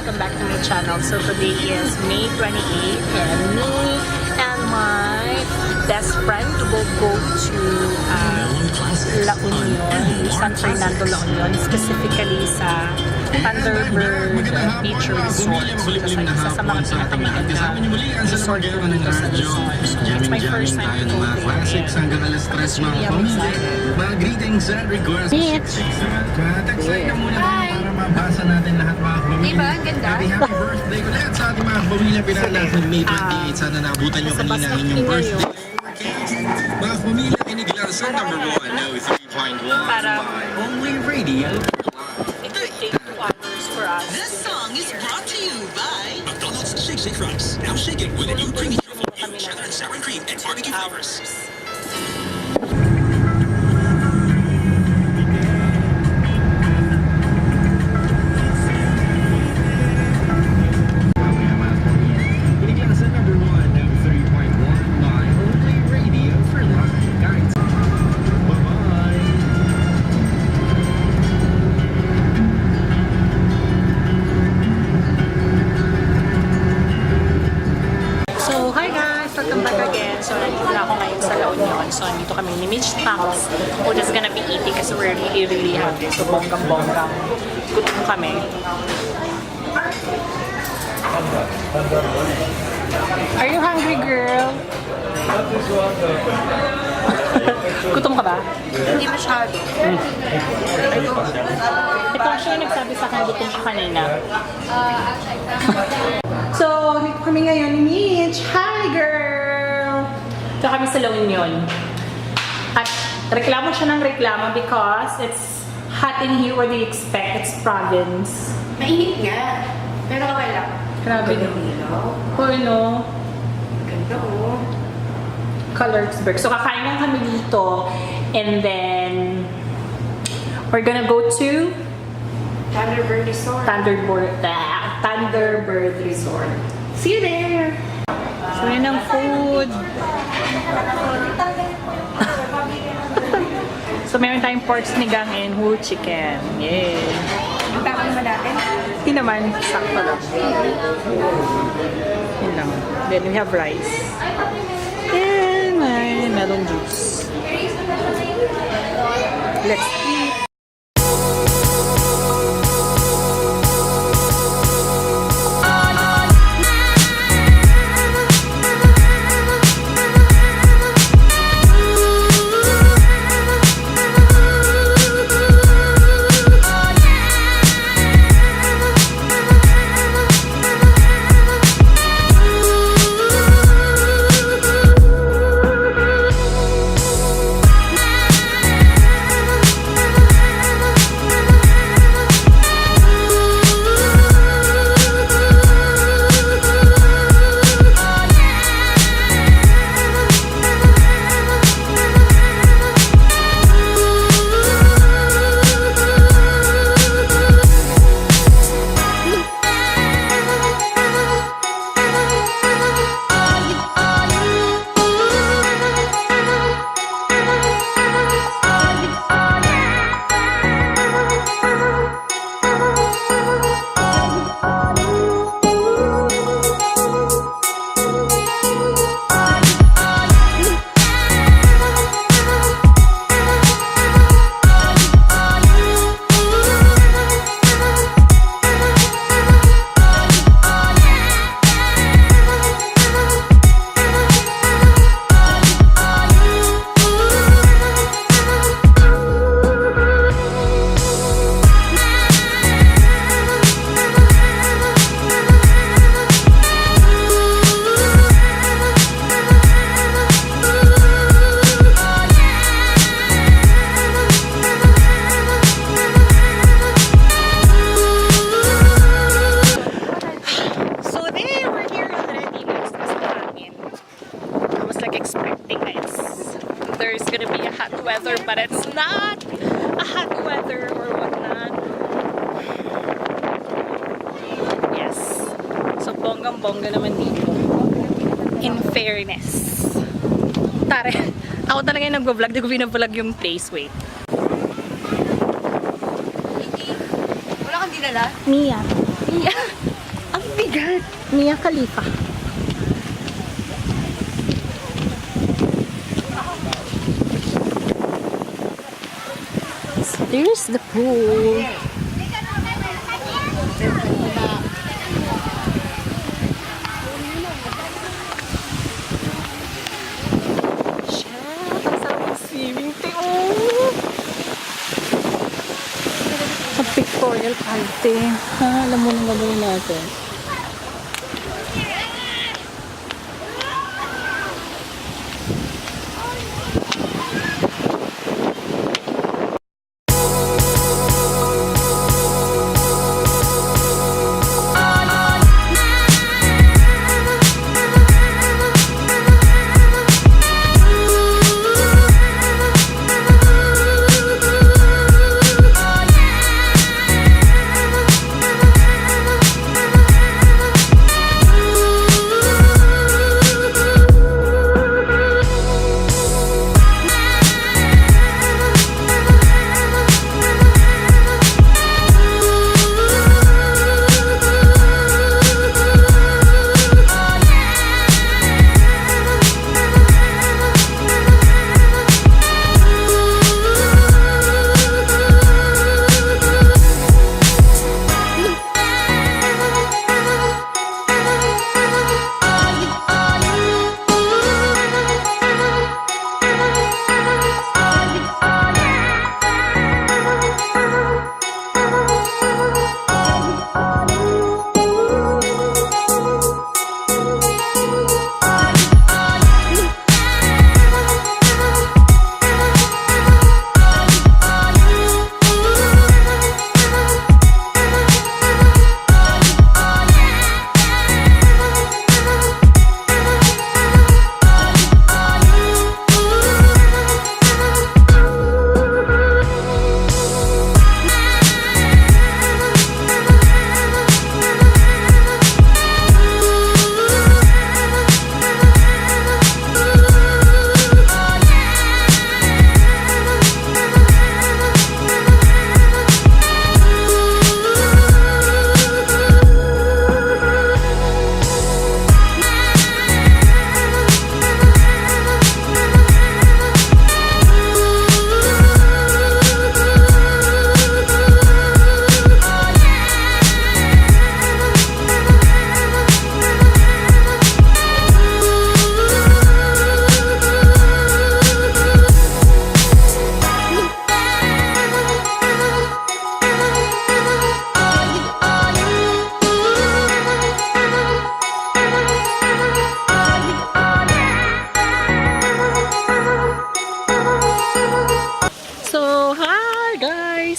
welcome back to my channel. So today is May 28th and me and my best friend will go to La Union, San Fernando, La Union, specifically sa Thunderbird Beach Resort. So isa sa mga pinakamagandang resort ko dito sa Luzon. So it's my first time to go there and really I'm excited. Mga greetings and requests. Text na muna para mabasa natin lahat mga pamilya. Diba? Ang ganda. Happy birthday ulit sa ating mga pamilya pinandas ng May 28. Sana naabutan nyo kanina ang inyong birthday. Mga pamilya, kinigilan sa number 1, no 3.1 by Only Radio. It will take 2 hours for us. This song is brought to you by McDonald's Shake Shake Fries. Now shake it with a new creamy truffle, cheddar and sour cream, and barbecue flavors. Kinigilan sa number 1, no 3.1 by Only Radio for life. Guys, bye-bye. So, hi guys! Welcome back again. So, nandito na ako ngayon sa La Union. So, nandito kami ni Mitch Tax. We're just gonna be eating kasi we're really hungry. So, bonggang-bonggang. Gutom kami. Are you hungry, girl? Gutom ka ba? Hindi masyado. Ito siya yung nagsabi sa akin, gutom siya kanina. So, dito kami ngayon ni Mitch. Hi, girl! Ito kami sa La Union. At reklamo siya ng reklamo because it's hot in here. What do you expect? It's province. Mainit nga. Pero okay lang. Grabe no. Oh, no. Ganda oh. Colorsburg. So, kakain lang kami dito. And then, we're gonna go to Thunderbird Resort. Thunderbird Resort. See you there! So, yun ang food. So, meron tayong pork sinigang and whole chicken. Yay! Ang tawag naman natin. Hindi naman, sakto lang. Yun lang. Then, we have rice. And may melon juice. Let's eat! There's gonna be a hot weather, but it's not a hot weather or whatnot. Yes. So, bonggang-bongga naman dito. In fairness. Tare, ako talaga yung nag-vlog. Di ko binablog yung place. Wait. Wala kang dinala? Mia. Mia. God! Mia Khalifa. There's the pool. Swimming thing. Oh! Sa pictorial party. Ha, alam mo nang gagawin natin.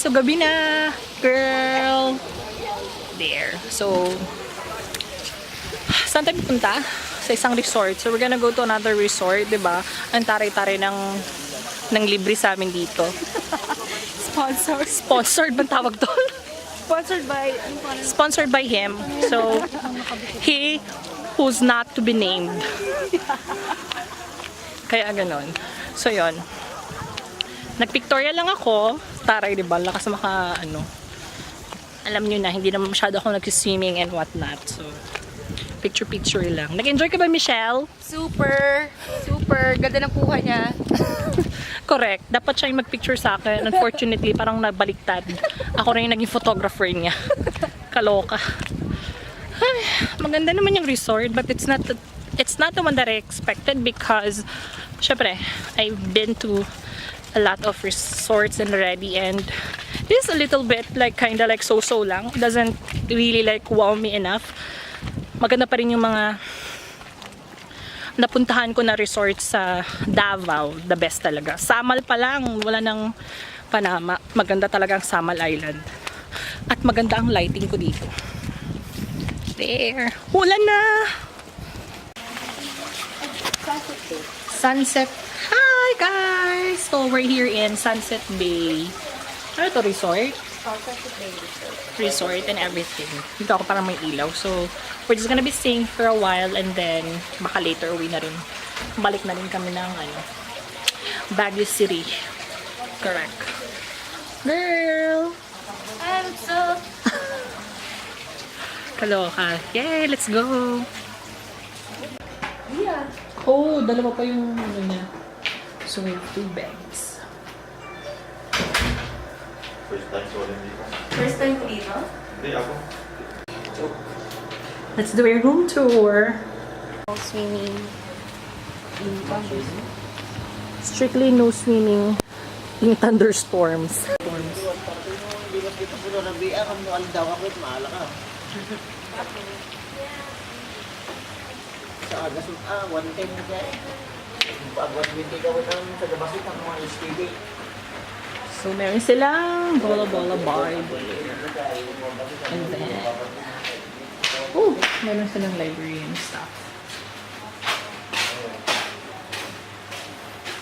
So, gabi na, girl. There. So, saan tayo pupunta? Sa isang resort. So, we're gonna go to another resort, diba? Ang taray-taray ng libre sa amin dito. Sponsor. Sponsored ba tawag doon? Sponsored by him. So, he who's not to be named. Kaya ganon. So, yon. Nagpictorial lang ako. Taray, diba? Lakas alam nyo na, hindi naman masyado ako nag-swimming and whatnot. So, picture-picture lang. Nag-enjoy ka ba, Michelle? Super. Super. Ganda ng kuha niya. Correct. Dapat siya yung mag-picture sa akin. Unfortunately, parang nabaliktad. Ako rin yung naging photographer niya. Kaloka. Ay, maganda naman yung resort, but it's not the one that I expected because, syempre, I've been to a lot of resorts already and this is a little bit like kinda like so-so lang. It doesn't really like wow me enough. Maganda pa rin yung mga napuntahan ko na resort sa Davao. The best talaga. Samal pa lang. Wala nang Panama. Maganda talaga ang Samal Island. At maganda ang lighting ko dito. There. Ulan na! Sunset. Hi guys! So we're here in Sunset Bay. Ano to, resort? Sunset Bay Resort and everything. Dito ako parang may ilaw. So, we're just gonna be staying for a while and then baka later uwi na rin. Balik na rin kami ng Baguio City. Correct. Girl! I'm so... Kaloka. Yay, let's go! Yeah. Oh, dalawa pa yung ano niya. So we have 2 beds. First time sa ulit dito. First time ko dito? Hindi, ako. Let's do a room tour. Swimming. Strictly no swimming in thunderstorms. Sa agas, 110 na siya eh. Pag 120 daw sa gabasit ang mga STD. So meron silang bola-bola bar there. And then, oh, meron silang library and stuff.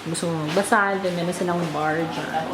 Gusto mo magbasa, then meron silang bar dyan.